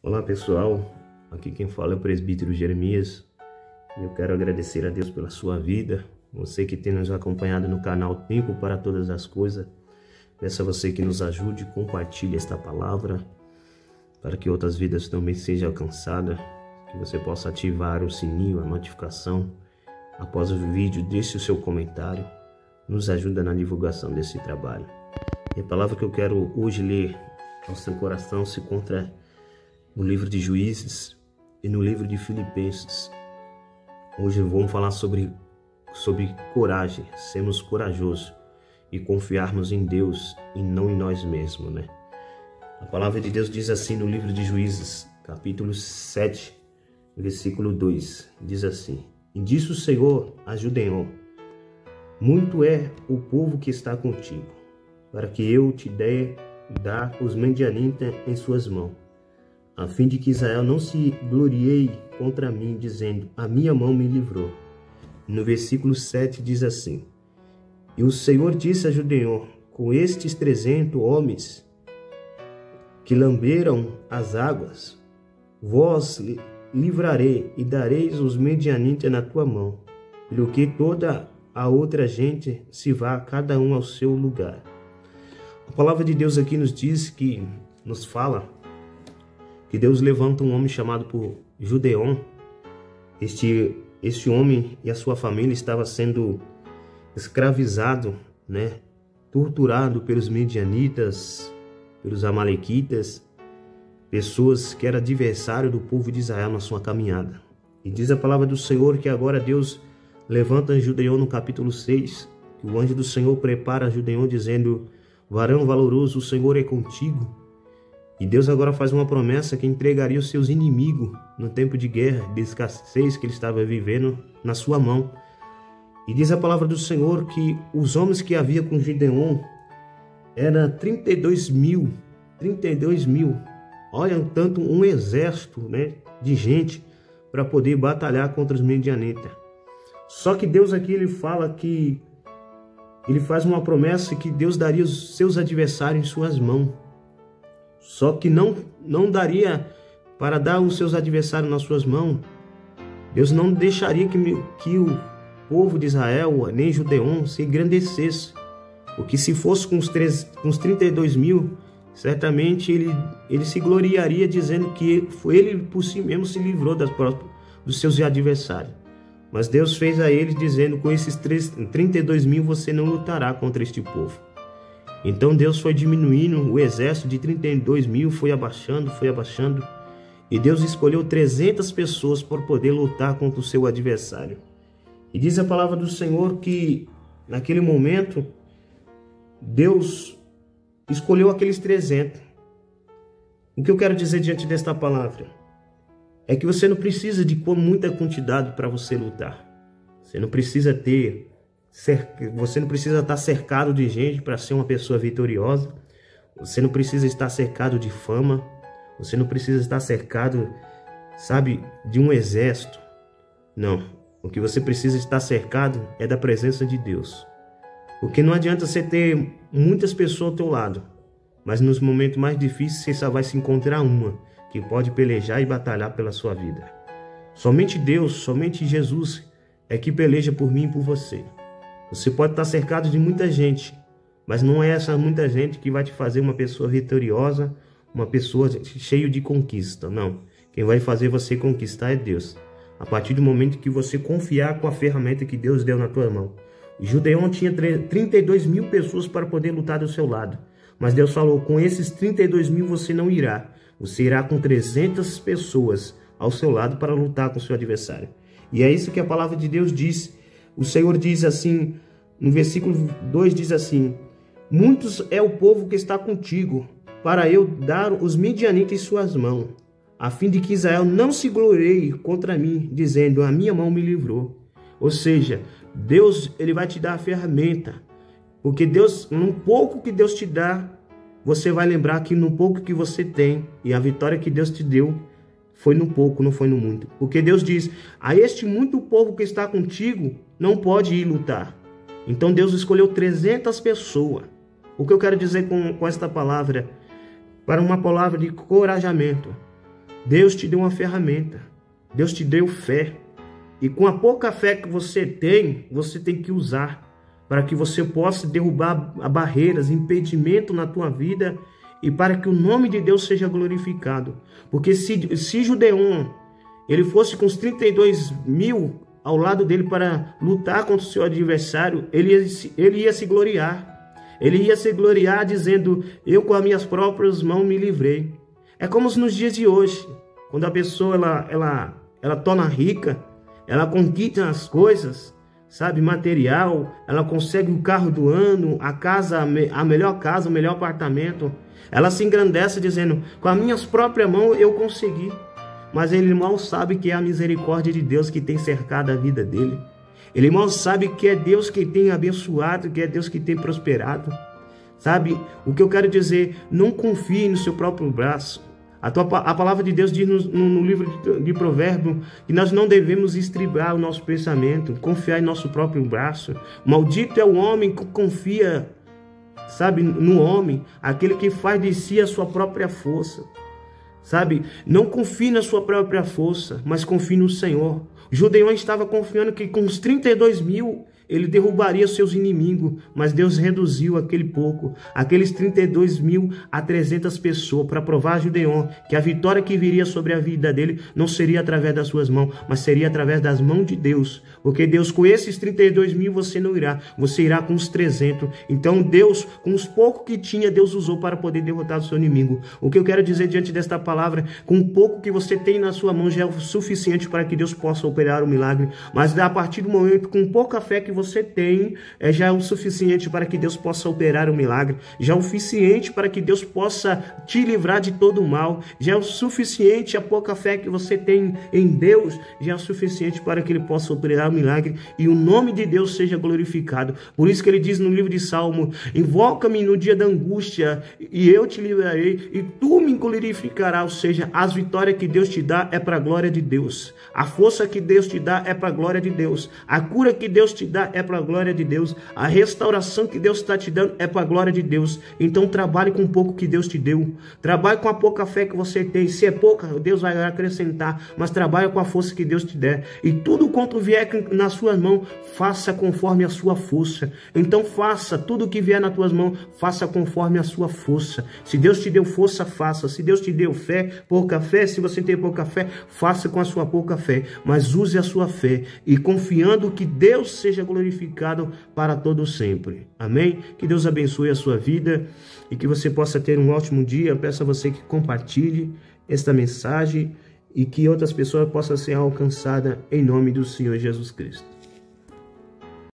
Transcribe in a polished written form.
Olá pessoal, aqui quem fala é o presbítero Jeremias e eu quero agradecer a Deus pela sua vida, você que tem nos acompanhado no canal Tempo para Todas as Coisas. Peço a você que nos ajude, compartilhe esta palavra para que outras vidas também sejam alcançadas, que você possa ativar o sininho, a notificação. Após o vídeo, deixe o seu comentário, nos ajuda na divulgação desse trabalho. E a palavra que eu quero hoje ler ao seu coração se encontra no livro de Juízes e no livro de Filipenses. Hoje vamos falar sobre coragem, sermos corajosos e confiarmos em Deus e não em nós mesmos, né? A palavra de Deus diz assim no livro de Juízes, capítulo 7, versículo 2, diz assim: E disse o Senhor a Gideão: Muito é o povo que está contigo, para que eu te dê dar os medianitas em suas mãos, a fim de que Israel não se glorieie contra mim, dizendo, a minha mão me livrou. No versículo 7 diz assim: E o Senhor disse a Gideão: Com estes 300 homens que lamberam as águas, vós livrarei e dareis os medianitas na tua mão, pelo que toda a outra gente se vá, cada um ao seu lugar. A palavra de Deus aqui nos fala que Deus levanta um homem chamado por Gideão. Este homem e a sua família estava sendo escravizado, né? Torturado pelos medianitas, pelos amalequitas, pessoas que eram adversários do povo de Israel na sua caminhada. E diz a palavra do Senhor que agora Deus levanta Gideão no capítulo 6, que o anjo do Senhor prepara Gideão dizendo: Varão valoroso, o Senhor é contigo. E Deus agora faz uma promessa que entregaria os seus inimigos no tempo de guerra, de escassez que ele estava vivendo, na sua mão. E diz a palavra do Senhor que os homens que havia com Gideão eram 32 mil. Olha, tanto um exército, né, de gente para poder batalhar contra os medianitas. Só que Deus aqui ele faz uma promessa que Deus daria os seus adversários em suas mãos. Só que não daria para dar os seus adversários nas suas mãos. Deus não deixaria que o povo de Israel, nem Gideão, se engrandecesse. Porque se fosse com os 32 mil, certamente ele se gloriaria dizendo que foi ele por si mesmo se livrou dos seus adversários. Mas Deus fez a eles dizendo: com esses 32 mil você não lutará contra este povo. Então Deus foi diminuindo o exército de 32 mil, foi abaixando, e Deus escolheu 300 pessoas para poder lutar contra o seu adversário. E diz a palavra do Senhor que naquele momento Deus escolheu aqueles 300. O que eu quero dizer diante desta palavra é que você não precisa de muita quantidade para você lutar. Você não precisa estar cercado de gente para ser uma pessoa vitoriosa. Você não precisa estar cercado de fama. Você não precisa estar cercado, de um exército. Não. O que você precisa estar cercado é da presença de Deus. Porque não adianta você ter muitas pessoas ao teu lado, mas nos momentos mais difíceis você só vai se encontrar uma que pode pelejar e batalhar pela sua vida. Somente Deus, somente Jesus é que peleja por mim e por você. Você pode estar cercado de muita gente, mas não é essa muita gente que vai te fazer uma pessoa vitoriosa, uma pessoa cheia de conquista. Não. Quem vai fazer você conquistar é Deus. A partir do momento que você confiar com a ferramenta que Deus deu na tua mão. Gideão tinha 32 mil pessoas para poder lutar do seu lado. Mas Deus falou: com esses 32 mil você não irá. Você irá com 300 pessoas ao seu lado para lutar com o seu adversário. E é isso que a palavra de Deus diz. O Senhor diz assim, no versículo 2 diz assim: Muitos é o povo que está contigo, para eu dar os medianitas em suas mãos, a fim de que Israel não se glorie contra mim, dizendo, a minha mão me livrou. Ou seja, Deus ele vai te dar a ferramenta, porque Deus, no pouco que Deus te dá, você vai lembrar que no pouco que você tem, e a vitória que Deus te deu, foi no pouco, não foi no muito. Porque Deus diz, a este muito povo que está contigo, não pode ir lutar. Então Deus escolheu 300 pessoas. O que eu quero dizer com esta palavra? Para uma palavra de encorajamento. Deus te deu uma ferramenta. Deus te deu fé. E com a pouca fé que você tem que usar para que você possa derrubar barreiras, impedimento na tua vida e para que o nome de Deus seja glorificado. Porque se Gideon, ele fosse com os 32 mil ao lado dele para lutar contra o seu adversário, ele ia se gloriar. Ele ia se gloriar dizendo, eu com as minhas próprias mãos me livrei. É como nos dias de hoje, quando a pessoa ela torna rica, ela conquista as coisas, sabe, material, ela consegue o carro do ano, a melhor casa, o melhor apartamento. Ela se engrandece dizendo, com as minhas próprias mãos eu consegui. Mas ele mal sabe que é a misericórdia de Deus que tem cercado a vida dele. Ele mal sabe que é Deus que tem abençoado, que é Deus que tem prosperado. Sabe, o que eu quero dizer, não confie no seu próprio braço. A palavra de Deus diz no livro de Provérbios que nós não devemos estribar o nosso pensamento, confiar em nosso próprio braço. Maldito é o homem que confia, sabe, no homem, aquele que faz de si a sua própria força. Sabe, não confie na sua própria força, mas confie no Senhor. Gideon estava confiando que com os 32 mil ele derrubaria seus inimigos, mas Deus reduziu aqueles 32 mil a 300 pessoas, para provar a Gideon que a vitória que viria sobre a vida dele não seria através das suas mãos, mas seria através das mãos de Deus. Porque Deus, com esses 32 mil você não irá, você irá com os 300. Então Deus, com os poucos que tinha, Deus usou para poder derrotar o seu inimigo. O que eu quero dizer diante desta palavra, com o pouco que você tem na sua mão já é o suficiente para que Deus possa operar o milagre. Mas a partir do momento, com pouca fé que você tem, já é o suficiente para que Deus possa operar o milagre, já é o suficiente para que Deus possa te livrar de todo o mal, já é o suficiente, a pouca fé que você tem em Deus, já é o suficiente para que Ele possa operar o milagre e o nome de Deus seja glorificado. Por isso que Ele diz no livro de Salmo, invoca-me no dia da angústia e eu te livrarei e tu me glorificarás. Ou seja, as vitórias que Deus te dá é para a glória de Deus, a força que Deus te dá é para a glória de Deus, a cura que Deus te dá é para a glória de Deus, a restauração que Deus está te dando é para a glória de Deus. Então trabalhe com o pouco que Deus te deu, trabalhe com a pouca fé que você tem. Se é pouca, Deus vai acrescentar, mas trabalhe com a força que Deus te der, e tudo quanto vier nas suas mãos, faça conforme a sua força. Então faça tudo que vier nas tuas mãos, faça conforme a sua força. Se Deus te deu força, faça. Se Deus te deu fé, pouca fé, se você tem pouca fé, faça com a sua pouca fé, mas use a sua fé e confiando que Deus seja glorificado para todo sempre. Amém? Que Deus abençoe a sua vida e que você possa ter um ótimo dia. Peço a você que compartilhe esta mensagem e que outras pessoas possam ser alcançadas em nome do Senhor Jesus Cristo.